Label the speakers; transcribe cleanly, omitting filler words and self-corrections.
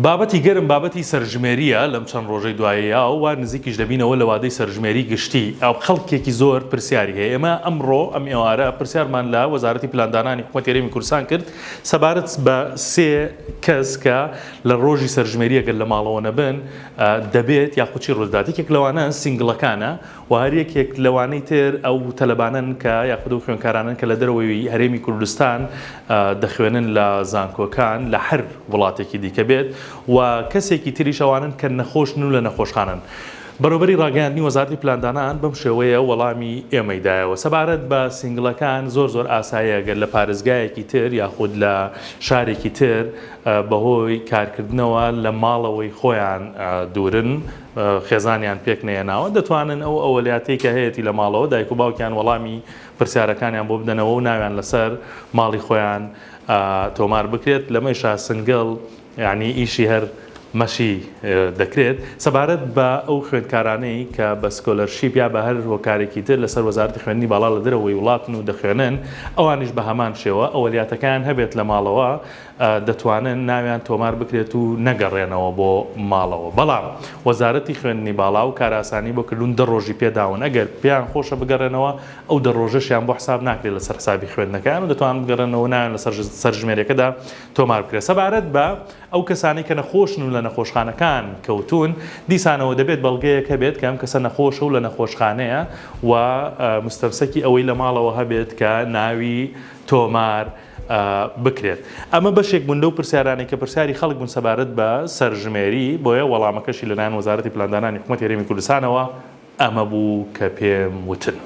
Speaker 1: بابەتی گەرم بابەتی سەرژمێریە لەم چەند ڕۆژەی دوایەیە و نزیکیش دەبینەوە لە وادەی سەرژمێری گشتی ئەو خەڵکێکی زۆر پرسیاری هەیە. ئێمە ئەمڕۆ ئەم ئێوارە پرسیارمان لە وەزارەتی پلاندانانی حکوومەتی هەرێمی کوردستان کرد سەبارەت بە 3 کەس کە لە ڕۆژی سەرژمێری ئەگەر لە ماڵەوە نەبن دەبێت یاخود چی ڕوودات. یەکێک لەوانە سینگڵەکانە و هەر یەکێک لەوانەی تر ئەو تەلەبانن کە یاخود و خوێنکارانن کە لە دەرەوەی هەرێمی کوردستان دەخوێنن لە زانکۆکان لە هەر وڵاتێکی دیکە بێت و کەسێکی تریشەوانن کە نەخۆشن و لە نەخۆشخانن. بەڕێوەبەری ڕاگەیاندنی وەزارەتی پلاندانان بەم شێوەیە وەڵامی ئێمەیدایەوە. سەبارەت بە سینگڵەکان زۆر ئاساییە گەر لە پارێزگایەکی تر یاخود لە شارێکی تر بەهۆی کارکردنەوە لە ماڵەوەی خۆیان دوورن خێزانیان پێک نێناوە دەتوانن ئەو ئەوەلیاتەی کە هەیەی لە ماڵەوە دایک و باوکیان وەڵامی پرسیارەکانیان بۆ بدەنەوە و ناویان لەسەر ماڵی خۆیان تۆمار بکرێت. لەمەیشا سنگڵ یعنی ئیشی هەر مەشی دەکرێت. سەبارەت بە ئەو خوێندکارانەی کە بە سکۆلەرشیپ یا بە هەر هۆکارێکی تر لەسەر وەزارەتی خوێندنی باڵا لە دەرەوەی وڵاتن و دەخوێنن ئەوانیش بە هەمان شێوە ئەوەلیاتەکان هەبێت لە ماڵەوە دەتوانن ناویان تۆمار بکرێت و نەگەڕێنەوە بۆ ماڵەوە. بەڵام وەزارەتی خوێندنی باڵا و کاراسانی بۆ کردوون 10 ڕۆژی پێداون ئەگەر پێیان خۆشە بگەڕێنەوە ئەو 10 ڕۆژەشیان بۆ حساب ناکرێت لەسەر حسابی خوێندنەکان و دەتوانن بگەڕێنەوە ناویان لەسەر سەرژمێرەکەدا تۆمار بکرێت. سەبارەت بە ئەو کەسانی کە نەخۆشن و لە نەخۆشخانەکان کەوتون دیسانەوە دەبێت بەڵگەیەک هەبێت کە ئەم کەسە نەخۆشە و لە نەخۆشخانەیە و مستەمسەکی ئەوەی لە ماڵەوە هەبێت کە ناوی تۆمار بکرێت. ئەمە بەشێک بوون لەو پرسیارانەی کە پرسیاری خەڵک بوون سەبارەت بە سەرژمێری بۆیە وەڵامەکەشی لەلایەن وەزارەتی پلاندانانی حکوومەتی هەرێمی کوردستانەوە ئەمە بوو کە پێم وتن.